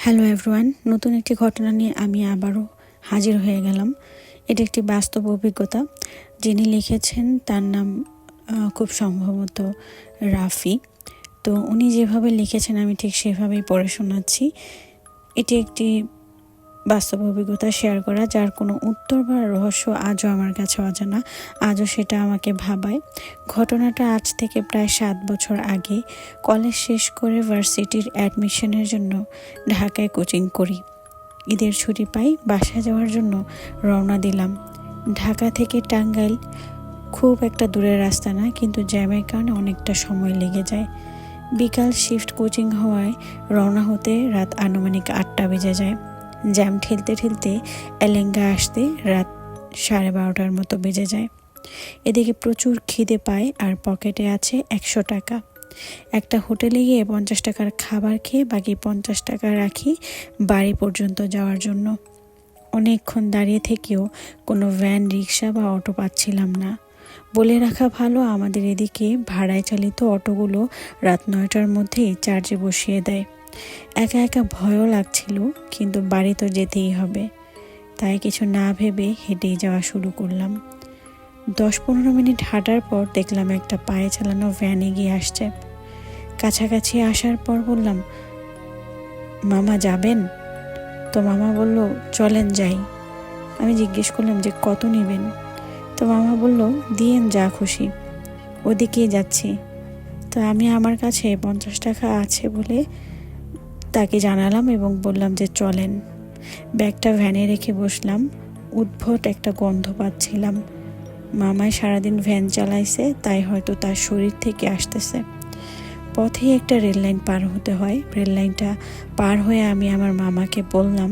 Hello everyone, নতুন একটি ঘটনা নিয়ে আমি আবারও হাজির হয়ে গেলাম। এটা একটি বাস্তব অভিজ্ঞতা। যিনি লিখেছেন তার নাম খুব সম্ভবত রাফি। তো উনি যেভাবে লিখেছেন আমি ঠিক সেভাবেই পড়ে শোনাচ্ছি। এটি একটি বাস্তব অভিজ্ঞতা শেয়ার করা, যার কোনো উত্তর বা রহস্য আজও আমার কাছে অজানা। আজও সেটা আমাকে ভাবায়। ঘটনাটা আজ থেকে প্রায় 7 বছর আগে। কলেজ শেষ করে ভার্সিটির অ্যাডমিশনের জন্য ঢাকায় কোচিং করি। ঈদের ছুটি পাই, বাসায় যাওয়ার জন্য রওনা দিলাম। ঢাকা থেকে টাঙ্গাইল খুব একটা দূরের রাস্তা না, কিন্তু জ্যামের কারণে অনেকটা সময় লেগে যায়। বিকাল শিফট কোচিং হওয়ায় রওনা হতে রাত আনুমানিক 8টা বেজে যায়। জ্যাম ঠেলতে ঠেলতে এলেঙ্গা আসতে রাত 12:30টার মতো বেজে যায়। এদিকে প্রচুর খিদে পায় আর পকেটে আছে 100 টাকা। একটা হোটেলে গিয়ে 50 টাকার খাবার খেয়ে বাকি 50 টাকা রাখি বাড়ি পর্যন্ত যাওয়ার জন্য। অনেকক্ষণ দাঁড়িয়ে থেকেও কোনো ভ্যান, রিক্সা বা অটো পাচ্ছিলাম না। বলে রাখা ভালো, আমাদের এদিকে ভাড়ায় চালিত অটোগুলো রাত 9টার মধ্যেই চার্জে বসিয়ে দেয়। একা একা ভয়ও লাগছিল, কিন্তু বাড়ি তো যেতেই হবে। তাই কিছু না ভেবে হেঁটেই যাওয়া শুরু করলাম। 10-15 মিনিট হাঁটার পর দেখলাম একটা পায়ে চালানো ভ্যান এগিয়ে আসছে। কাছাকাছি আসার পর বললাম, মামা যাবেন? তো মামা বলল, চলেন যাই। আমি জিজ্ঞেস করলাম যে কত নেবেন? তো মামা বলল, দিয়েন যা খুশি, ওদিকেই যাচ্ছি। তো আমি আমার কাছে 50 টাকা আছে বলে তাকে জানালাম এবং বললাম যে চলেন। ব্যাগটা ভ্যানে রেখে বসলাম। উদ্ভট একটা গন্ধ পাচ্ছিলাম। মামাই সারাদিন ভ্যান চালাইছে, তাই হয়তো তার শরীর থেকে আসতেছে। পথেই একটা রেল লাইন পার হতে হয়। রেল লাইনটা পার হয়ে আমি আমার মামাকে বললাম,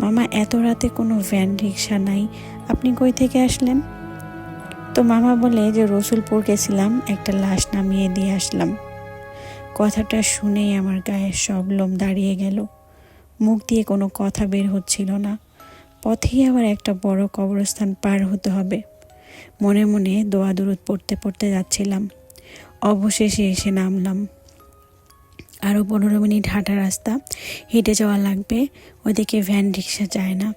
মামা এত রাতে কোনো ভ্যান, রিক্সা নাই, আপনি কই থেকে আসলেন? তো মামা বলে যে রসুলপুর গেছিলাম, একটা লাশ নামিয়ে দিয়ে আসলাম। কথাটা শুনেই আমার গায়ের সব লোম দাঁড়িয়ে গেল। মুখ দিয়ে কোনো কথা বের হচ্ছিল না। পথেই আবার একটা বড় কবরস্থান পার হতে হবে। মনে মনে দোয়া দুরুদ পড়তে পড়তে যাচ্ছিলাম। অবশেষে এসে নামলাম। আরও 15 মিনিট হাঁটা রাস্তা, হেঁটে যাওয়া লাগবে। ওইদিকে ভ্যান, রিক্সা যায় না।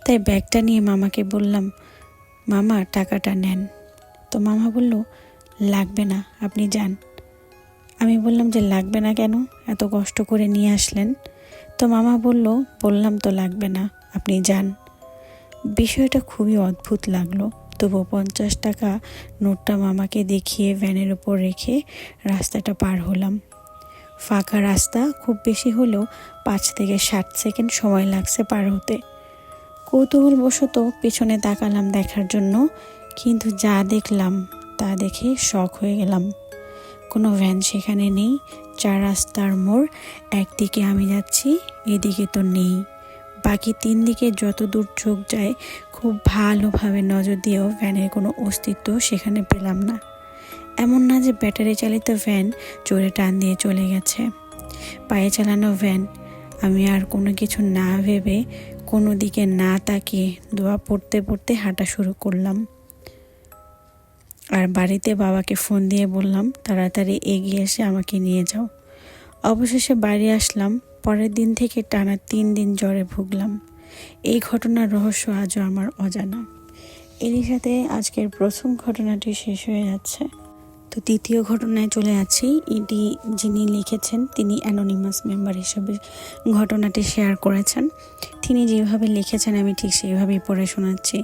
তাই ব্যাগটা নিয়ে মামাকে বললাম, মামা টাকাটা নেন। তো মামা বলল, লাগবে না, আপনি যান। আমি বললাম যে লাগবে না কেন, এত কষ্ট করে নিয়ে আসলেন? তো মামা বললাম তো লাগবে না, আপনি যান। বিষয়টা খুবই অদ্ভুত লাগলো। তবু 50 টাকা নোটটা মামাকে দেখিয়ে ভ্যানের উপর রেখে রাস্তাটা পার হলাম। ফাঁকা রাস্তা, খুব বেশি হলেও 5 থেকে 7 সেকেন্ড সময় লাগছে পার হতে। কৌতূহলবশত পেছনে তাকালাম দেখার জন্য, কিন্তু যা দেখলাম তা দেখে শক হয়ে গেলাম। কোনো ভ্যান সেখানে নেই। 4 রাস্তার মোড়, একদিকে আমি যাচ্ছি, এদিকে তো নেই। বাকি 3 দিকে যত দূর চোখ যায় খুব ভালোভাবে নজর দিয়েও ভ্যানের কোনো অস্তিত্ব সেখানে পেলাম না। এমন না যে ব্যাটারি চালিত ভ্যান জোরে টান দিয়ে চলে গেছে। পায়ে চালানো ভ্যান। আমি আর কোনো কিছু না ভেবে, কোনো দিকে না তাকিয়ে দোয়া পড়তে পড়তে হাঁটা শুরু করলাম। আর বাড়িতে বাবাকে ফোন দিয়ে বললাম, তাড়াতাড়ি এগিয়ে এসে আমাকে নিয়ে যাও। অবশেষে বাড়ি আসলাম। পরের দিন থেকে টানা 3 দিন জ্বরে ভুগলাম। এই ঘটনার রহস্য আজও আমার অজানা। এরই সাথে আজকের প্রথম ঘটনাটি শেষ হয়ে যাচ্ছে। তো দ্বিতীয় ঘটনায় চলে যাচ্ছি। এটি যিনি লিখেছেন তিনি অ্যানোনিমাস মেম্বার হিসেবে ঘটনাটি শেয়ার করেছেন। তিনি যেভাবে লিখেছেন আমি ঠিক সেইভাবেই পড়ে শোনাচ্ছি।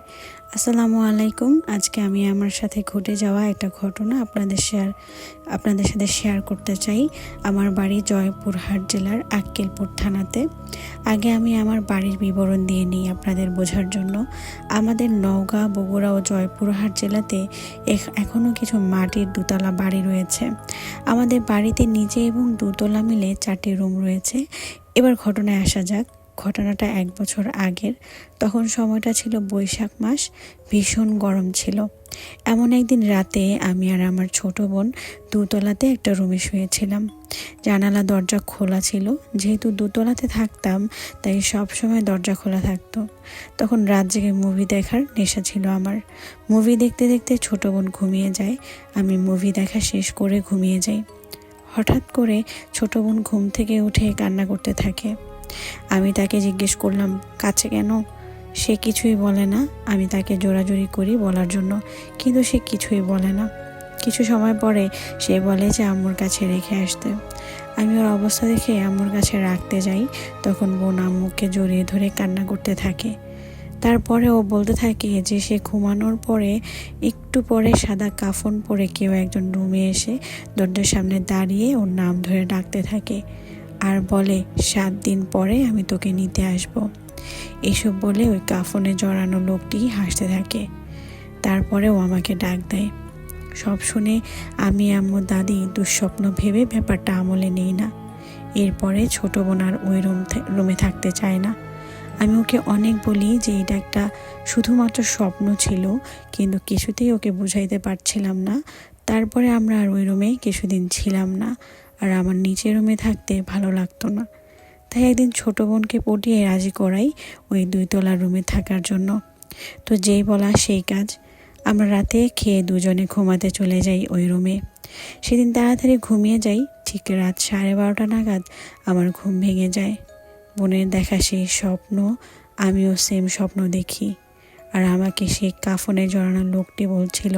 আসসালামু আলাইকুম। আজকে আমি আমার সাথে ঘটে যাওয়া একটা ঘটনা আপনাদের সাথে শেয়ার করতে চাই। আমার বাড়ি জয়পুরহাট জেলার আক্কেলপুর থানাতে। আগে আমি আমার বাড়ির বিবরণ দিয়ে নিই আপনাদের বোঝার জন্য। আমাদের নওগাঁ, বগুড়া ও জয়পুরহাট জেলাতে এখনও কিছু মাটির দোতলা বাড়ি রয়েছে। আমাদের বাড়িতে নিচে এবং দোতলা মিলে 4টি রুম রয়েছে। এবার ঘটনায় আসা যাক। ঘটনাটা 1 বছর আগের। তখন সময়টা ছিল বৈশাখ মাস, ভীষণ গরম ছিল। এমন একদিন রাতে আমি আর আমার ছোট বোন দোতলাতে একটা রুমে শুয়েছিলাম। জানালা দরজা খোলা ছিল। যেহেতু দোতলাতে থাকতাম তাই সব সময় দরজা খোলা থাকতো। তখন রাত জেগে মুভি দেখার নেশা ছিল আমার। মুভি দেখতে দেখতে ছোট বোন ঘুমিয়ে যায়। আমি মুভি দেখা শেষ করে ঘুমিয়ে যাই। হঠাৎ করে ছোট বোন ঘুম থেকে উঠে কান্না করতে থাকে। আমি তাকে জিজ্ঞেস করলাম কাছে কেন? সে কিছুই বলে না। আমি তাকে জোরাজুরি করি বলার জন্য, কিন্তু সে কিছুই বলে না। কিছু সময় পরে সে বলে যে আম্মুর কাছে রেখে আসতে। আমি ওর অবস্থা দেখে আম্মুর কাছে রাখতে যাই, তখন বোন আম্মুকে জড়িয়ে ধরে কান্না করতে থাকে। তারপরে ও বলতে থাকে যে সে ঘুমানোর পরে একটু পরে সাদা কাফন পরে কেউ একজন রুমে এসে দরজার সামনে দাঁড়িয়ে ওর নাম ধরে ডাকতে থাকে আর বলে 7 দিন পরে আমি তোকে নিতে আসব। এসব বলে ওই কাফনে জড়ানো লোকটি হাসতে থাকে। তারপরে ও আমাকে ডাক দেয়। সব শুনে আমি আম্মু দাদি দুঃস্বপ্ন ভেবে ব্যাপারটা আমলে নেই না। এরপরে ছোট বোন আর ওই রুমে থাকতে চায় না। আমি ওকে অনেক বলি যে এটা একটা শুধুমাত্র স্বপ্ন ছিল, কিন্তু কিছুতেই ওকে বুঝাইতে পারছিলাম না। তারপরে আমরা আর ওই রুমে কিছুদিন ছিলাম না, আর আমার নিচের রুমে থাকতে ভালো লাগতো না। তাই একদিন ছোট বোনকে পটিয়ে রাজি করাই ওই 2 তলার রুমে থাকার জন্য। তো যেই বলা সেই কাজ। আমরা রাতে খেয়ে দুজনে ঘুমাতে চলে যাই ওই রুমে। সেদিন তাড়াতাড়ি ঘুমিয়ে যাই। ঠিক রাত 12:30 নাগাদ আমার ঘুম ভেঙে যায়। বোনের দেখা সেই স্বপ্ন, আমিও সেম স্বপ্ন দেখি। আর আমাকে সেই কাফনে জড়ানো লোকটি বলছিল,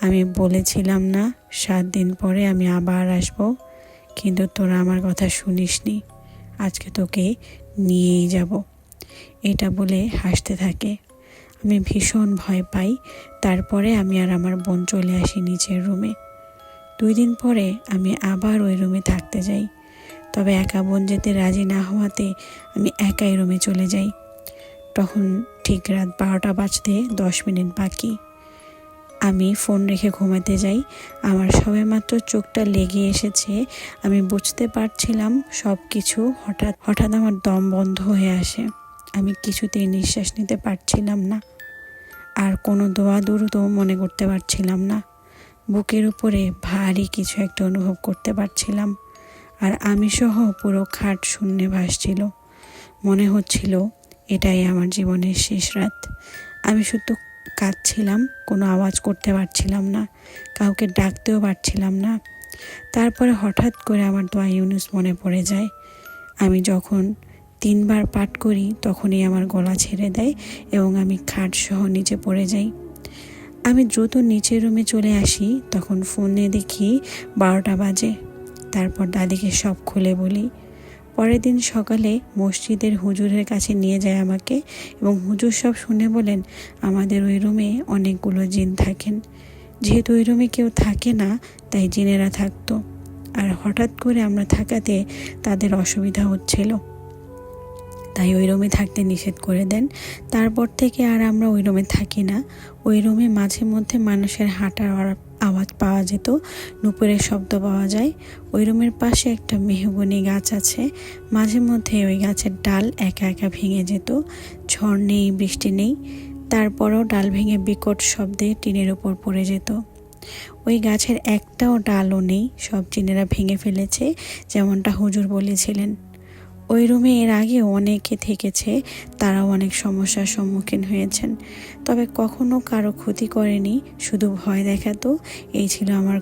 আমি বলেছিলাম না 7 দিন পরে আমি আবার আসব, কিন্তু তোরা আমার কথা শুনিসনি, আজকে তোকে নিয়েই যাব। এটা বলে হাসতে থাকে। আমি ভীষণ ভয় পাই। তারপরে আমি আর আমার বোন চলে আসি নিচের রুমে। 2 দিন পরে আমি আবার ওই রুমে থাকতে যাই। তবে একা বোন যেতে রাজি না হওয়াতে আমি একাই রুমে চলে যাই। তখন ঠিক রাত 12টা বাজতে 10 মিনিট বাকি। আমি ফোন রেখে ঘুমাতে যাই। আমার সবেমাত্র চোখটা লেগে এসেছে। আমি বুঝতে পারছিলাম সব কিছু। হঠাৎ আমার দম বন্ধ হয়ে আসে। আমি কিছুতেই নিঃশ্বাস নিতে পারছিলাম না, আর কোনো দোয়া দুরুদও মনে করতে পারছিলাম না। বুকের উপরে ভারী কিছু একটা অনুভব করতে পারছিলাম, আর আমি সহ পুরো খাট শূন্যে ভাসছিল। মনে হচ্ছিল এটাই আমার জীবনের শেষ রাত। আমি শুধু কাঁদছিলাম, কোনো আওয়াজ করতে পারছিলাম না, কাউকে ডাকতেও পারছিলাম না। তারপরে হঠাৎ করে আমার দোয়া ইউনুস মনে পড়ে যায়। আমি যখন 3 বার পাঠ করি তখনই আমার গলা ছেড়ে দেয় এবং আমি খাট সহ নিচে পড়ে যাই। আমি দ্রুত নিচের রুমে চলে আসি। তখন ফোনে দেখি 12টা বাজে। তারপর দাদিকে সব খুলে বলি। পরের দিন সকালে মসজিদের হুজুরের কাছে নিয়ে যায় আমাকে, এবং হুজুর সব শুনে বলেন আমাদের ওই রুমে অনেকগুলো জিন থাকেন। যেহেতু ওই রুমে কেউ থাকে না, তাই জিনেরা থাকতো, আর হঠাৎ করে আমরা থাকাতে তাদের অসুবিধা হচ্ছিল, তাই ওই রুমে থাকতে নিষেধ করে দেন। তারপর থেকে আর আমরা ওই রুমে থাকি না। ওই রুমে মাঝে মধ্যে মানুষের হাঁটার আওয়াজ পাওয়া যেত, নুপুরের শব্দ পাওয়া যায়। ওই রুমের পাশে একটা মেহগনি গাছ আছে। মাঝে মধ্যে ওই গাছের ডাল একা একা ভেঙে যেত। ঝড় নেই, বৃষ্টি নেই, তারপরও ডাল ভেঙে বিকট শব্দে টিনের উপর পড়ে যেত। ওই গাছের একটাও ডালও নেই, সব জিনেরা ভেঙে ফেলেছে, যেমনটা হুজুর বলেছিলেন। ওই রুমে এর আগে অনেকে থেকেছে, তারাও অনেক সমস্যার সম্মুখীন হয়েছেন, তবে কখনো কারো ক্ষতি করেনি, শুধু ভয় দেখাতো। এই ছিল আমার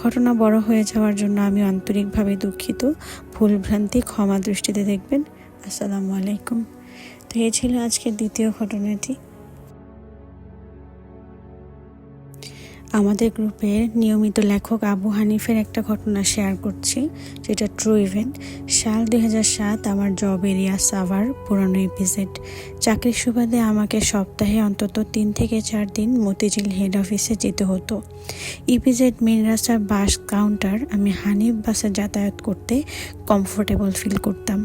ঘটনা বড় হয়ে যাওয়ার জন্য আমি আন্তরিকভাবে দুঃখিত। ভুলভ্রান্তি ক্ষমা দৃষ্টিতে দেখবেন। আসসালামু আলাইকুম। তো এই ছিল আজকের দ্বিতীয় ঘটনাটি। আমাদের গ্রুপের নিয়মিত লেখক আবু হানিফের একটা ঘটনা শেয়ার করছি, যেটা ট্রু ইভেন্ট। সাল 2007, আমার জব এরিয়া সাভার, পুরানো এপিজেড। চাকরির সুবাদে আমাকে সপ্তাহে অন্তত 3 থেকে 4 দিন মতিঝিল হেড অফিসে যেতে হতো। ইপিজেড মেন রাস্তার বাস কাউন্টার। আমি হানিফ বাসে যাতায়াত করতে কমফোর্টেবল ফিল করতাম।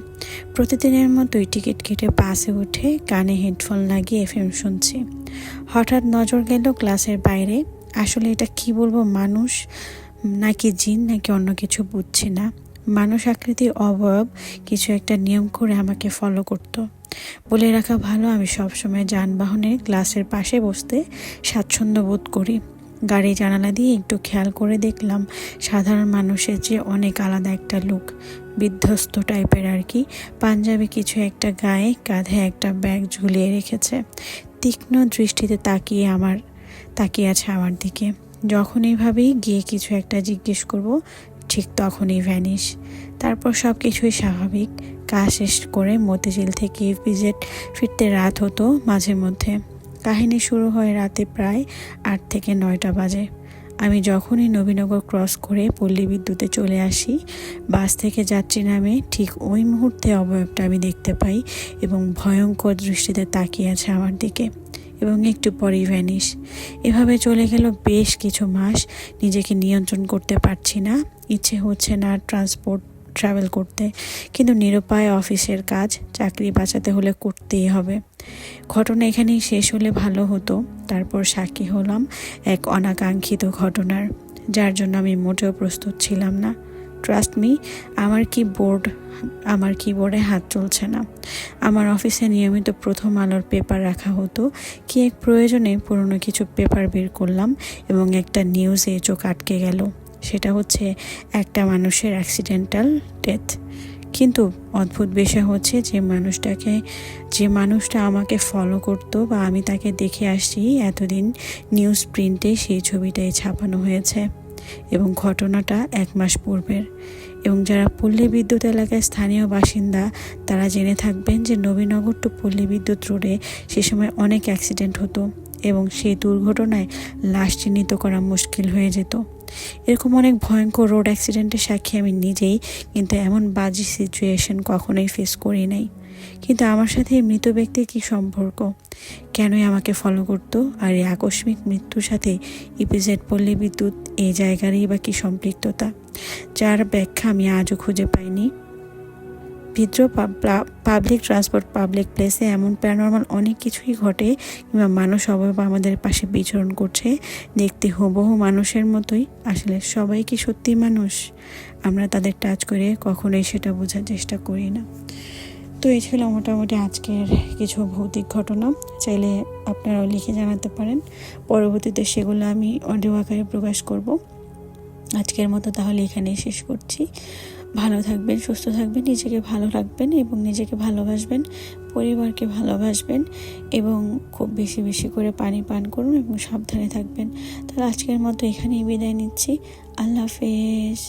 প্রতিদিনের মতোই টিকিট কেটে বাসে উঠে কানে হেডফোন লাগিয়ে এফএম শুনছি। হঠাৎ নজর গেল ক্লাসের বাইরে। আসলে এটা কি বলবো, মানুষ নাকি জিন নাকি অন্য কিছু বুঝছি না। মানুষ আকৃতির অবয়ব কিছু একটা নিয়ম করে আমাকে ফলো করত। বলে রাখা ভালো, আমি সবসময় যানবাহনের গ্লাসের পাশে বসতে স্বাচ্ছন্দ্য বোধ করি। গাড়ি জানালা দিয়ে একটু খেয়াল করে দেখলাম সাধারণ মানুষের চেয়ে অনেক আলাদা একটা লুক, বিধ্বস্ত টাইপের আর কি। পাঞ্জাবি কিছু একটা গায়ে, কাঁধে একটা ব্যাগ ঝুলিয়ে রেখেছে, তীক্ষ্ণ দৃষ্টিতে তাকিয়ে আছে আমার দিকে। যখনই ভাবি গিয়ে কিছু একটা জিজ্ঞেস করব, ঠিক তখনই ভ্যানিশ। তারপর সব কিছুই স্বাভাবিক, কাজ শেষ করে মতিঝিল থেকে ইপিজেড ফিরতে রাত হতো মাঝে মধ্যে। কাহিনী শুরু হয় রাতে প্রায় 8 থেকে 9টা বাজে। আমি যখনই নবীনগর ক্রস করে পল্লী বিদ্যুতে চলে আসি, বাস থেকে যাত্রী নামে ঠিক ওই মুহূর্তে অবয়বটা আমি দেখতে পাই এবং ভয়ঙ্কর দৃষ্টিতে তাকিয়ে আছে আমার দিকে, এবং একটু পরেই ভ্যানিশ। এভাবে চলে গেল বেশ কিছু মাস। নিজেকে নিয়ন্ত্রণ করতে পারছি না, ইচ্ছে হচ্ছে না ট্রাভেল করতে, কিন্তু নিরুপায়, অফিসের কাজ, চাকরি বাঁচাতে হলে করতেই হবে। ঘটনা এখানেই শেষ হলে ভালো হতো। তারপর সাক্ষী হলাম এক অনাকাঙ্ক্ষিত ঘটনার, যার জন্য আমি মোটেও প্রস্তুত ছিলাম না। ট্রাস্ট মি, আমার কিবোর্ডে হাত চলছে না। আমার অফিসে নিয়মিত প্রথম আলোর পেপার রাখা হতো। কি এক প্রয়োজনে পুরনো কিছু পেপার বের করলাম এবং একটা নিউজে চোখ আটকে গেল। সেটা হচ্ছে একটা মানুষের অ্যাক্সিডেন্টাল ডেথ। কিন্তু অদ্ভুত বিষয় হচ্ছে, যে মানুষটা আমাকে ফলো করতো বা আমি তাকে দেখে আসছি এতদিন, নিউজ প্রিন্টে সেই ছবিটাই ছাপানো হয়েছে, এবং ঘটনাটা 1 মাস পূর্বের। এবং যারা পল্লী বিদ্যুৎ এলাকায় স্থানীয় বাসিন্দা, তারা জেনে থাকবেন যে নবীনগর টু পল্লী বিদ্যুৎ রোডে সে সময় অনেক অ্যাক্সিডেন্ট হতো এবং সেই দুর্ঘটনায় লাশ চিহ্নিত করা মুশকিল হয়ে যেত। এরকম অনেক ভয়ঙ্কর রোড অ্যাক্সিডেন্টের সাক্ষী আমি নিজেই, কিন্তু এমন বাজে সিচুয়েশন কখনোই ফেস করি নাই। কিন্তু আমার সাথে এই মৃত ব্যক্তির কী সম্পর্ক? কেনই আমাকে ফলো করতো? আর এই আকস্মিক মৃত্যুর সাথে ইপিজেড পল্লী বিদ্যুৎ এই জায়গারই বা কী সম্পৃক্ততা, যার ব্যাখ্যা আমি আজও খুঁজে পাইনি। পাবলিক ট্রান্সপোর্ট, পাবলিক প্লেসে এমন প্যারানরমাল অনেক কিছুই ঘটে, কিংবা মানুষ অবয়ব আমাদের পাশে বিচরণ করছে, দেখতে হুবহু মানুষের মতোই। আসলে সবাই কি সত্যি মানুষ? আমরা তাদের টাচ করে কখনোই সেটা বোঝার চেষ্টা করি না। তো এই ছিল মোটামুটি আজকের কিছু ভৌতিক ঘটনা। চাইলে আপনারাও লিখে জানাতে পারেন, পরবর্তীতে সেগুলো আমি অডিও আকারে প্রকাশ করব। আজকের মতো তাহলে এখানেই শেষ করছি। ভালো থাকবেন, সুস্থ থাকবেন, নিজেকে ভালো রাখবেন এবং নিজেকে ভালোবাসবেন, পরিবারকে ভালোবাসবেন, এবং খুব বেশি বেশি করে পানি পান করুন এবং সাবধানে থাকবেন। তাহলে আজকের মতো এখানেই বিদায় নিচ্ছি। আল্লাহ হাফেজ।